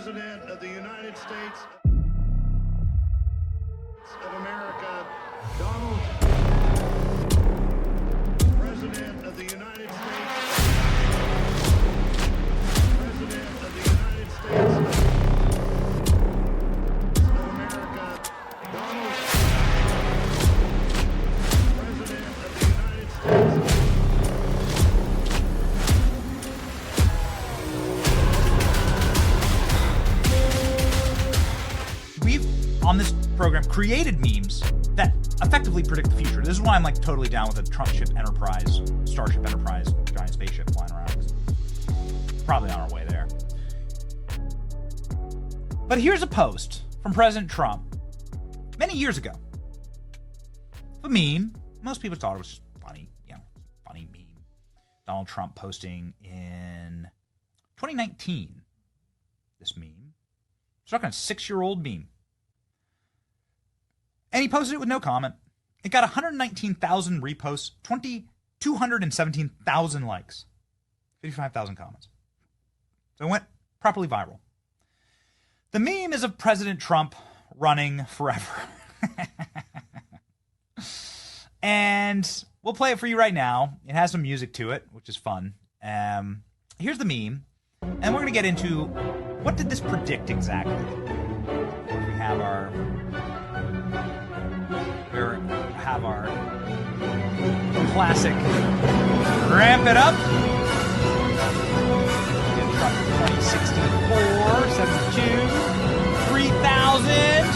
President of the United States of America, Donald. President of the United States. President of the United States of America, Donald. President of the United States. On this program, created memes that effectively predict the future. This is why I'm like totally down with the Trump ship Enterprise, Starship Enterprise, giant spaceship flying around. Probably on our way there. But here's a post from President Trump many years ago. A meme. Most people thought it was just funny, funny meme. Donald Trump posting in 2019. This meme. It's like a 6-year-old meme. And he posted it with no comment. It got 119,000 reposts, 217,000 likes, 55,000 comments. So it went properly viral. The meme is of President Trump running forever. And we'll play it for you right now. It has some music to it, which is fun. Here's the meme. And we're going to get into what did this predict exactly. We have our classic ramp it up. 2064, 72, 3,000,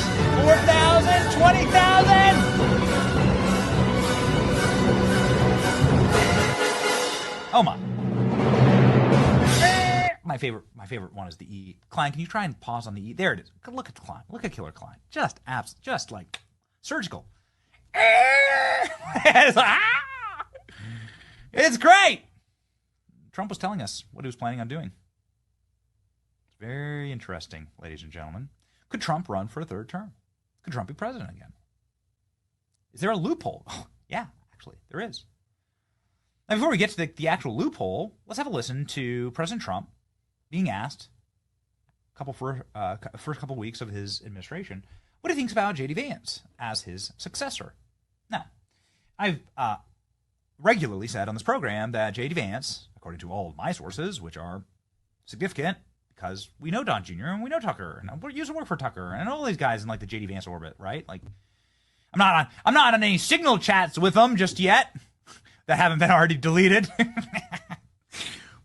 4,000, 20,000. Oh my. My favorite one is the E. Klein, can you try and pause on the E? There it is. Look at the Klein. Look at Killer Klein. Just like surgical. It's great. Trump was telling us what he was planning on doing. It's very interesting, ladies and gentlemen. Could Trump run for a third term? Could Trump be president again? Is there a loophole? Oh, yeah, actually, there is. Now, before we get to the actual loophole, let's have a listen to President Trump being asked first couple weeks of his administration what he thinks about JD Vance as his successor. Now, I've regularly said on this program that JD Vance, according to all of my sources, which are significant because we know Don Jr. and we know Tucker, and we used to work for Tucker, and all these guys in like the JD Vance orbit, right? Like, I'm not on any signal chats with them just yet that haven't been already deleted.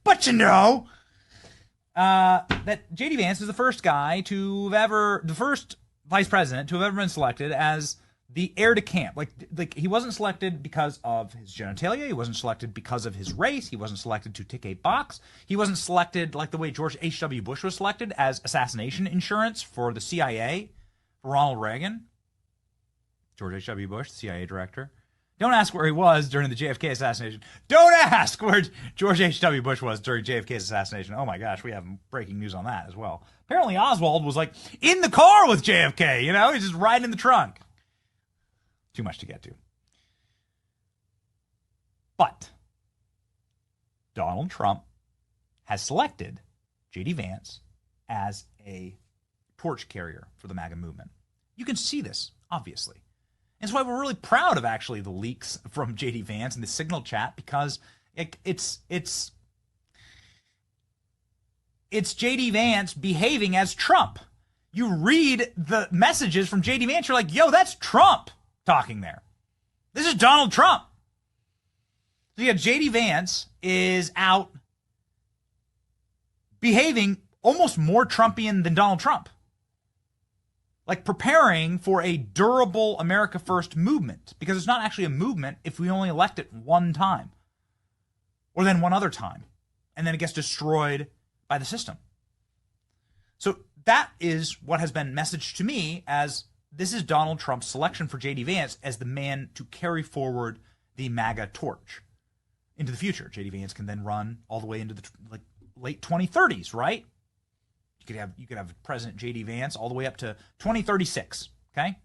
But that JD Vance is the first vice president to have ever been selected as the heir to camp. Like he wasn't selected because of his genitalia. He wasn't selected because of his race. He wasn't selected to tick a box. He wasn't selected like the way George H.W. Bush was selected as assassination insurance for the CIA for Ronald Reagan. George H.W. Bush, the CIA director. Don't ask where he was during the JFK assassination. Don't ask where George H.W. Bush was during JFK's assassination. Oh my gosh, we have breaking news on that as well. Apparently Oswald was like in the car with JFK, he's just riding in the trunk. Too much to get to. But Donald Trump has selected JD Vance as a torch carrier for the MAGA movement. You can see this, obviously. That's why we're really proud of actually the leaks from JD Vance and the Signal chat, because it's JD Vance behaving as Trump. You read the messages from JD Vance, you're like, yo, that's Trump talking there. This is Donald Trump. So yeah, JD Vance is out behaving almost more Trumpian than Donald Trump. Like preparing for a durable America First movement, because it's not actually a movement if we only elect it one time or then one other time, and then it gets destroyed by the system. So that is what has been messaged to me as this is Donald Trump's selection for JD Vance as the man to carry forward the MAGA torch into the future. JD Vance can then run all the way into the late 2030s, right? You could have President JD Vance all the way up to 2036, okay?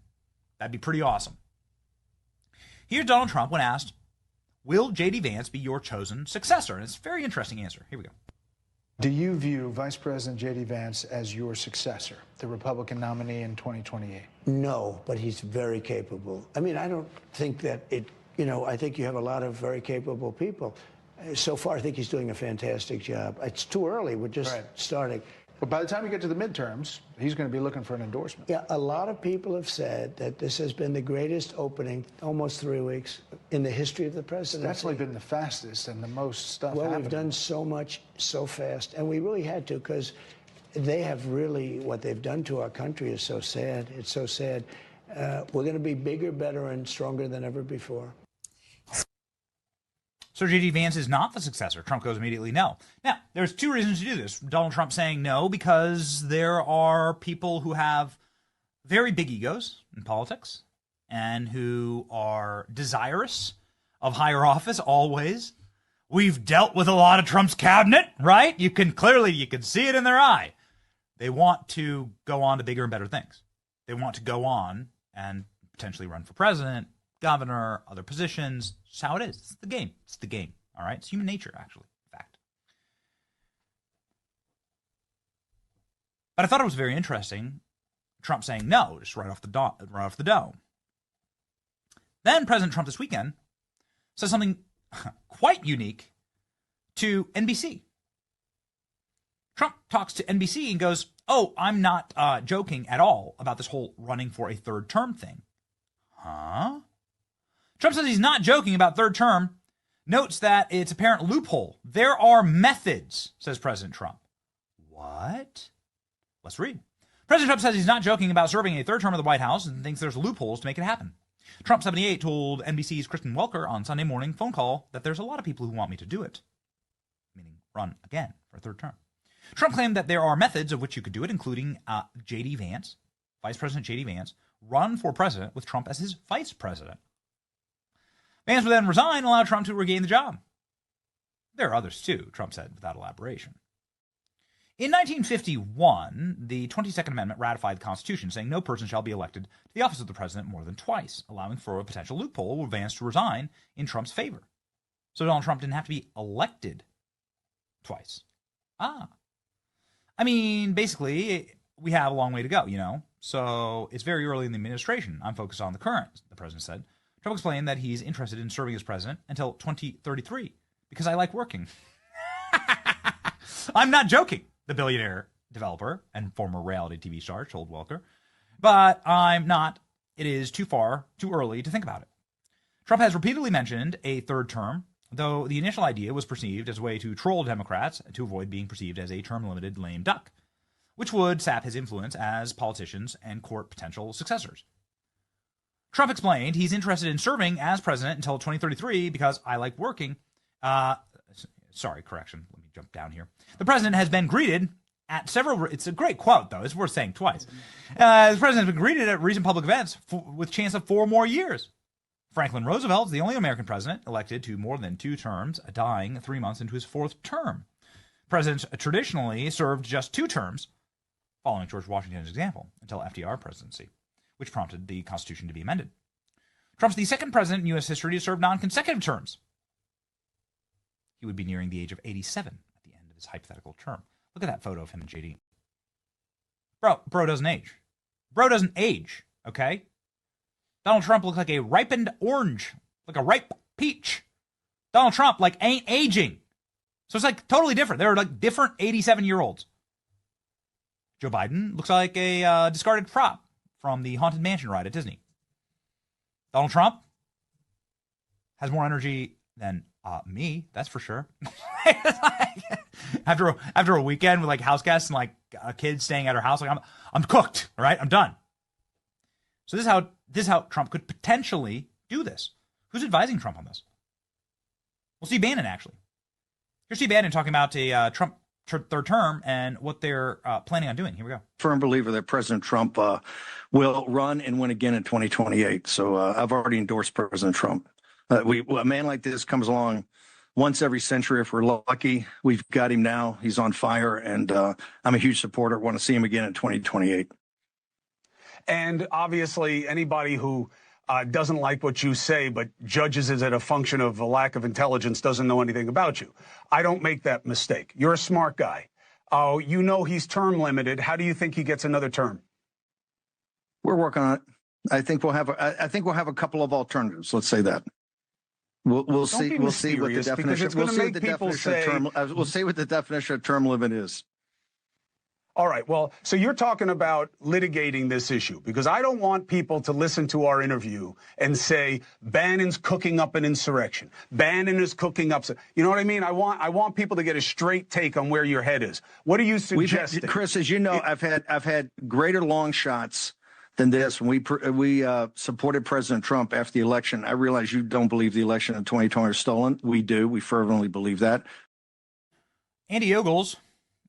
That'd be pretty awesome. Here's Donald Trump when asked, will JD Vance be your chosen successor? And it's a very interesting answer. Here we go. Do you view Vice President JD Vance as your successor, the Republican nominee in 2028? No, but he's very capable. I mean, I don't think that I think you have a lot of very capable people. So far, I think he's doing a fantastic job. It's too early. We're just starting. But by the time you get to the midterms, he's going to be looking for an endorsement. Yeah, a lot of people have said that this has been the greatest opening, almost 3 weeks, in the history of the presidency. It's definitely been the fastest and the most stuff Well, happening. we've done so much so fast, and we really had to, because they have really, what they've done to our country is so sad. It's so sad. We're going to be bigger, better, and stronger than ever before. So JD Vance is not the successor. Trump goes immediately no. Now, there's two reasons to do this. Donald Trump saying no because there are people who have very big egos in politics and who are desirous of higher office always. We've dealt with a lot of Trump's cabinet, right? You can see it in their eye. They want to go on to bigger and better things. They want to go on and potentially run for president, governor, other positions. It's how it is. It's the game. It's the game. All right. It's human nature, actually. In fact. But I thought it was very interesting. Trump saying no, just right off the dome. Then President Trump this weekend says something quite unique to NBC. Trump talks to NBC and goes, "Oh, I'm not joking at all about this whole running for a third term thing." Huh? Trump says he's not joking about third term, notes that it's apparent loophole. There are methods, says President Trump. What? Let's read. President Trump says he's not joking about serving a third term of the White House and thinks there's loopholes to make it happen. Trump 78 told NBC's Kristen Welker on Sunday morning phone call that there's a lot of people who want me to do it, meaning run again for a third term. Trump claimed that there are methods of which you could do it, including JD Vance, Vice President JD Vance, run for president with Trump as his vice president. Vance would then resign and allow Trump to regain the job. There are others too, Trump said without elaboration. In 1951, the 22nd Amendment ratified the Constitution, saying no person shall be elected to the office of the president more than twice, allowing for a potential loophole where Vance to resign in Trump's favor. So Donald Trump didn't have to be elected twice. I mean, basically, we have a long way to go, So it's very early in the administration. I'm focused on the current, the president said. Trump explained that he's interested in serving as president until 2033 because I like working. I'm not joking, the billionaire developer and former reality TV star told Welker. But I'm not. It is too early to think about it. Trump has repeatedly mentioned a third term, though the initial idea was perceived as a way to troll Democrats to avoid being perceived as a term-limited lame duck, which would sap his influence as politicians and court potential successors. Trump explained he's interested in serving as president until 2033 because I like working. Sorry, correction. Let me jump down here. The president has been greeted at several... It's a great quote, though. It's worth saying twice. The president has been greeted at recent public events with chance of 4 more years. Franklin Roosevelt is the only American president elected to more than 2 terms, dying 3 months into his 4th term. Presidents traditionally served just 2 terms, following George Washington's example, until FDR presidency, which prompted the Constitution to be amended. Trump's the second president in U.S. history to serve non-consecutive terms. He would be nearing the age of 87 at the end of his hypothetical term. Look at that photo of him and JD. Bro doesn't age. Bro doesn't age, okay? Donald Trump looks like a ripened orange, like a ripe peach. Donald Trump, ain't aging. So it's, totally different. They're, different 87-year-olds. Joe Biden looks like a discarded prop from the Haunted Mansion ride at Disney. Donald Trump has more energy than me, that's for sure. after a weekend with house guests and a kid staying at our house, I'm cooked. All right, I'm done. So this is how Trump could potentially do this. Who's advising Trump on this? Well, Steve Bannon actually. Here's Steve Bannon talking about a Trump third term and what they're planning on doing. Here we go. Firm believer that President Trump will run and win again in 2028. So I've already endorsed President Trump. A man like this comes along once every century if we're lucky. We've got him now. He's on fire, and I'm a huge supporter. Want to see him again in 2028. And obviously, anybody who doesn't like what you say but judges it as a function of a lack of intelligence doesn't know anything about you. I don't make that mistake. You're a smart guy. Oh, you know he's term limited. How do you think he gets another term? We're working on it. I think we'll have a couple of alternatives. Let's say that. We'll see. We'll see what the definition. We'll see what the definition of term. We'll see what the definition of term limit is. All right. Well, so you're talking about litigating this issue, because I don't want people to listen to our interview and say Bannon's cooking up an insurrection. Bannon is cooking up. You know what I mean? I want people to get a straight take on where your head is. What are you suggesting? Chris, as you know, I've had greater long shots than this. When we supported President Trump after the election, I realize you don't believe the election in 2020 was stolen. We do. We fervently believe that. Andy Ogles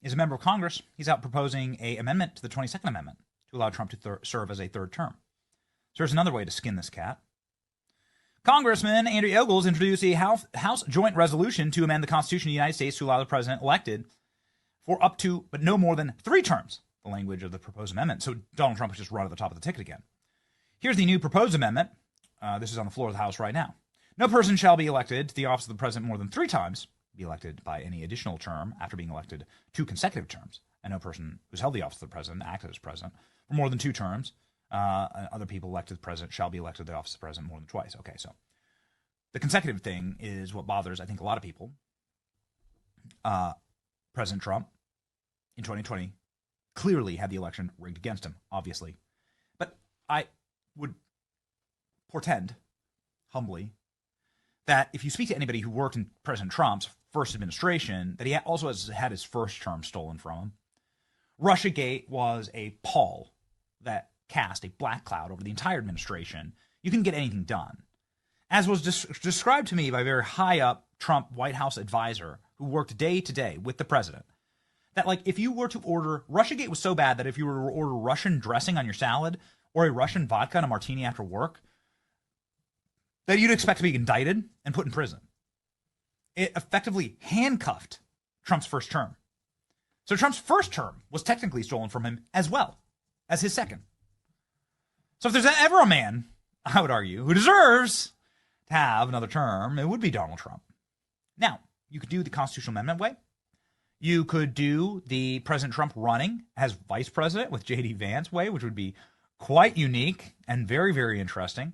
is a member of Congress. He's out proposing an amendment to the 22nd Amendment to allow Trump to serve as a third term. So there's another way to skin this cat. Congressman Andy Ogles introduced a House joint resolution to amend the Constitution of the United States to allow the president elected for up to, but no more than 3 terms, the language of the proposed amendment. So Donald Trump was just right at the top of the ticket again. Here's the new proposed amendment. This is on the floor of the House right now. No person shall be elected to the office of the president more than 3 times, be elected by any additional term after being elected 2 consecutive terms, and no person who's held the office of the president, acted as president, for more than 2 terms. Other people elected the president shall be elected to the office of the president more than twice. Okay, so the consecutive thing is what bothers, I think, a lot of people. President Trump in 2020 clearly had the election rigged against him, obviously. But I would portend, humbly, that if you speak to anybody who worked in President Trump's first administration, that he also has had his first term stolen from him. Russiagate was a pall that cast a black cloud over the entire administration. You couldn't get anything done. As was described to me by a very high-up Trump White House advisor who worked day to day with the president, that, like, if you were to order, Russiagate was so bad that if you were to order Russian dressing on your salad or a Russian vodka and a martini after work, that you'd expect to be indicted and put in prison. It effectively handcuffed Trump's first term. So Trump's first term was technically stolen from him as well as his second. So if there's ever a man, I would argue, who deserves to have another term, it would be Donald Trump. Now, you could do the constitutional amendment way. You could do the President Trump running as vice president with JD Vance way, which would be quite unique and very, very interesting.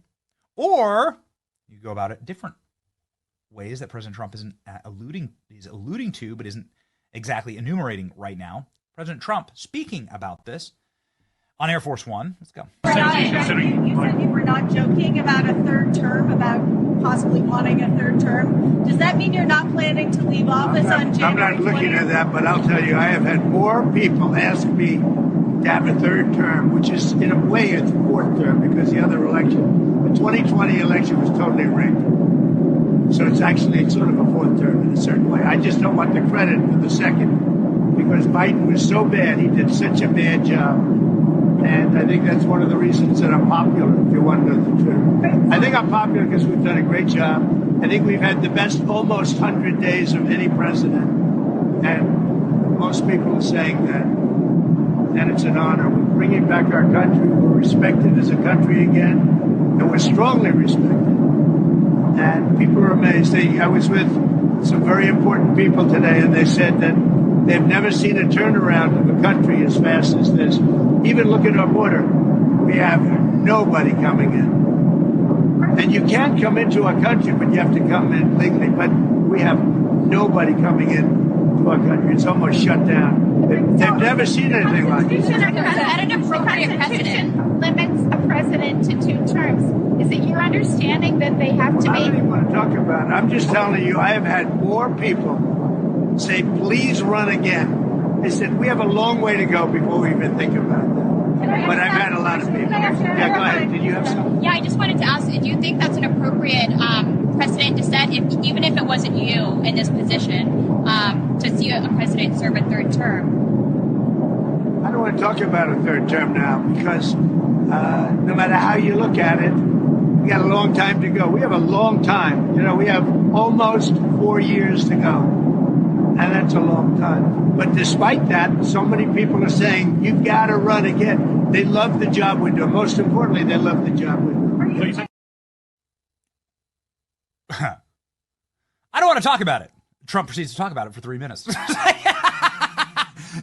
Or you go about it different ways that President Trump isn't alluding to, but isn't exactly enumerating right now. President Trump speaking about this on Air Force One. Let's go. You said you were not joking about a third term, about possibly wanting a third term. Does that mean you're not planning to leave office on January 20th? I'm not looking at that, but I'll tell you, I have had more people ask me to have a third term, which is, in a way, it's a 4th term, because the other election, the 2020 election, was totally rigged. So it's actually sort of a 4th term in a certain way. I just don't want the credit for the second, because Biden was so bad. He did such a bad job. And I think that's one of the reasons that I'm popular, if you want to know the truth. I think I'm popular because we've done a great job. I think we've had the best almost 100 days of any president. And most people are saying that. And it's an honor. We're bringing back our country. We're respected as a country again. And we're strongly respected. And people are amazed. I was with some very important people today, and they said that they've never seen a turnaround of a country as fast as this. Even look at our border. We have nobody coming in. And you can come into our country, but you have to come in legally. But we have nobody coming in to our country. It's almost shut down. They've never seen anything like this. At an appropriate precedent limits a president to 2 terms. Is it your understanding that they have to be? I don't even want to talk about it. I'm just telling you, I have had more people say, please run again. They said, we have a long way to go before we even think about that. But I've had a lot of people. Yeah, go ahead. Did you have something? Yeah, I just wanted to ask, do you think that's an appropriate precedent to set, even if it wasn't you in this position, to see a president serve a 3rd term? I don't want to talk about a 3rd term now, because no matter how you look at it, we got a long time to go. We have a long time. You know, we have almost 4 years to go. And that's a long time. But despite that, so many people are saying, you've got to run again. They love the job we do. Most importantly, they love the job we do. I don't want to talk about it. Trump proceeds to talk about it for 3 minutes.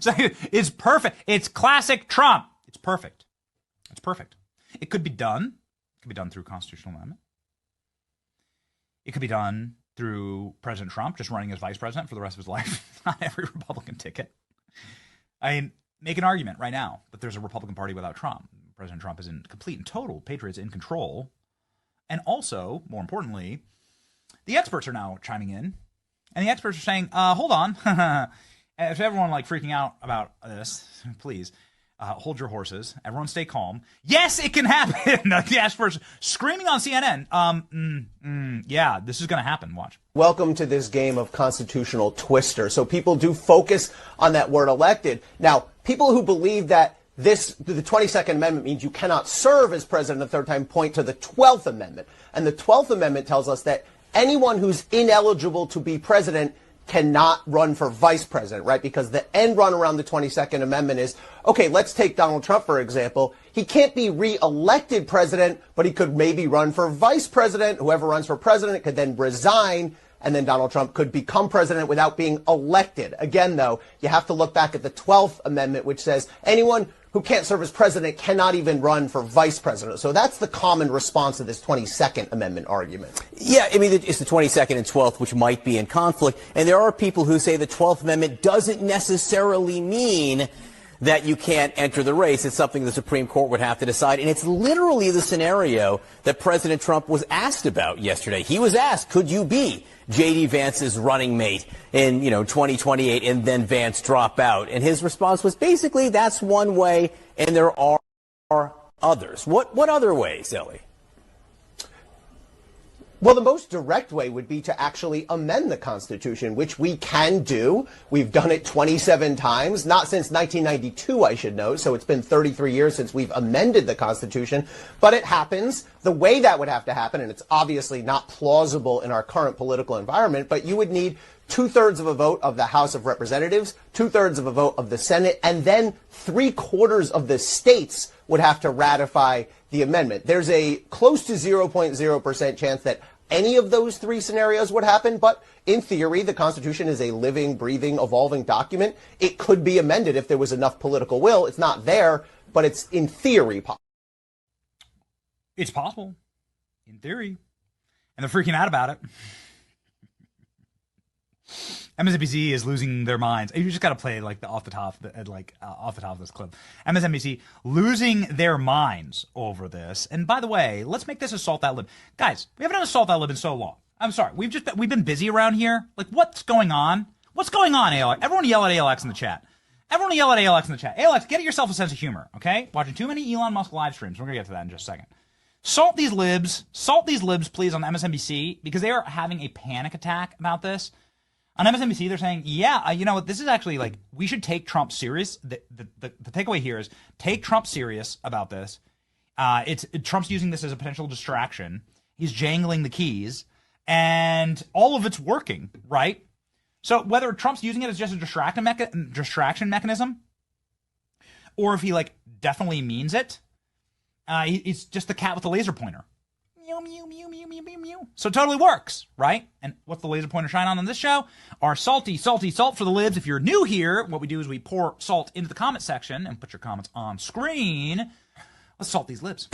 So it's perfect. It's classic Trump. It's perfect. It's perfect. It could be done. It could be done through constitutional amendment. It could be done through President Trump just running as vice president for the rest of his life on every Republican ticket. I mean, make an argument right now that there's a Republican Party without Trump. President Trump is in complete and total patriots in control. And also, more importantly, the experts are now chiming in. And the experts are saying, hold on. If everyone like freaking out about this, please hold your horses. Everyone stay calm. Yes, it can happen. The experts screaming on CNN. Yeah, this is going to happen. Watch. Welcome to this game of constitutional twister. So people do focus on that word elected. Now, people who believe that the 22nd Amendment means you cannot serve as president a third time point to the 12th Amendment. And the 12th Amendment tells us that anyone who's ineligible to be president cannot run for vice president, right? Because the end run around the 22nd Amendment is, okay, let's take Donald Trump, for example. He can't be re-elected president, but he could maybe run for vice president. Whoever runs for president could then resign, and then Donald Trump could become president without being elected. Again, though, you have to look back at the 12th Amendment, which says anyone who can't serve as president cannot even run for vice president. So that's the common response to this 22nd Amendment argument. Yeah, I mean, it's the 22nd and 12th, which might be in conflict. And there are people who say the 12th Amendment doesn't necessarily mean that you can't enter the race. It's something the Supreme Court would have to decide. And it's literally the scenario that President Trump was asked about yesterday. He was asked, could you be JD Vance's running mate in, 2028 and then Vance drop out? And his response was basically, that's one way and there are others. What other ways, Ellie? Well, the most direct way would be to actually amend the Constitution, which we can do. We've done it 27 times, not since 1992, I should note. So it's been 33 years since we've amended the Constitution. But it happens. The way that would have to happen, and it's obviously not plausible in our current political environment, but you would need 2/3 of a vote of the House of Representatives, 2/3 of a vote of the Senate, and then 3/4 of the states would have to ratify the amendment. There's a close to 0.0% chance that any of those three scenarios would happen, but in theory, the Constitution is a living, breathing, evolving document. It could be amended if there was enough political will. It's not there, but it's in theory possible. It's possible, in theory. And they're freaking out about it. MSNBC is losing their minds. You just got to play like off the top of this clip. MSNBC losing their minds over this. And by the way, let's make this Assault That Lib. Guys, we haven't done Assault That Lib in so long. I'm sorry. We've been busy around here. Like, what's going on? What's going on, ALX? Everyone yell at ALX in the chat. Everyone yell at ALX in the chat. ALX, get yourself a sense of humor, okay? Watching too many Elon Musk live streams. We're going to get to that in just a second. Salt these libs, please, on MSNBC, because they are having a panic attack about this. On MSNBC, they're saying, yeah, this is actually like, we should take Trump serious. The takeaway here is take Trump serious about this. Trump's using this as a potential distraction. He's jangling the keys, and all of it's working, right? So whether Trump's using it as just a distraction mechanism, or if he like definitely means it, it's just the cat with the laser pointer. Mew, mew, mew, mew, mew, mew, mew. So it totally works, right? And what's the laser pointer shine on this show? Our salty salt for the libs. If you're new here, what we do is we pour salt into the comment section and put your comments on screen. Let's salt these libs.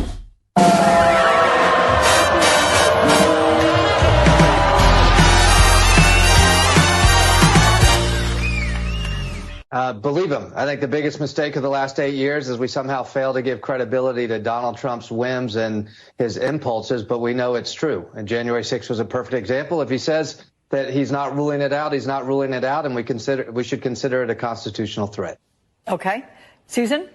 Believe him. I think the biggest mistake of the last 8 years is we somehow fail to give credibility to Donald Trump's whims and his impulses, but we know it's true. And January 6th was a perfect example. If he says that he's not ruling it out, he's not ruling it out, and we should consider it a constitutional threat. Okay. Susan?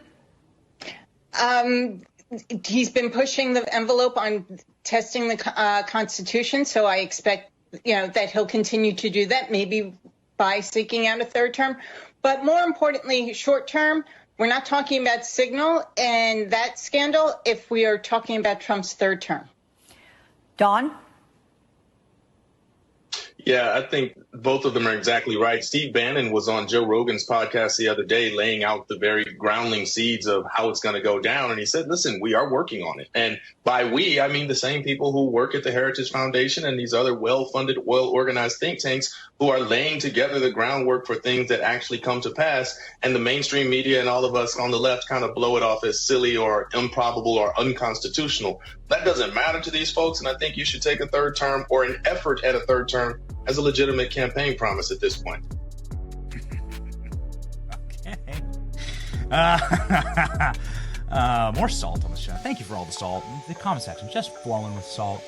He's been pushing the envelope on testing the Constitution, so I expect, that he'll continue to do that, maybe by seeking out a third term. But more importantly, short term, we're not talking about Signal and that scandal if we are talking about Trump's third term. Don? Yeah, I think both of them are exactly right. Steve Bannon was on Joe Rogan's podcast the other day laying out the very groundling seeds of how it's going to go down. And he said, listen, we are working on it. And by we, I mean the same people who work at the Heritage Foundation and these other well-funded, well-organized think tanks who are laying together the groundwork for things that actually come to pass. And the mainstream media and all of us on the left kind of blow it off as silly or improbable or unconstitutional. That doesn't matter to these folks. And I think you should take a third term or an effort at a third term as a legitimate campaign promise at this point. Okay. More salt on the show. Thank you for all the salt. The comment section just flowing with salt.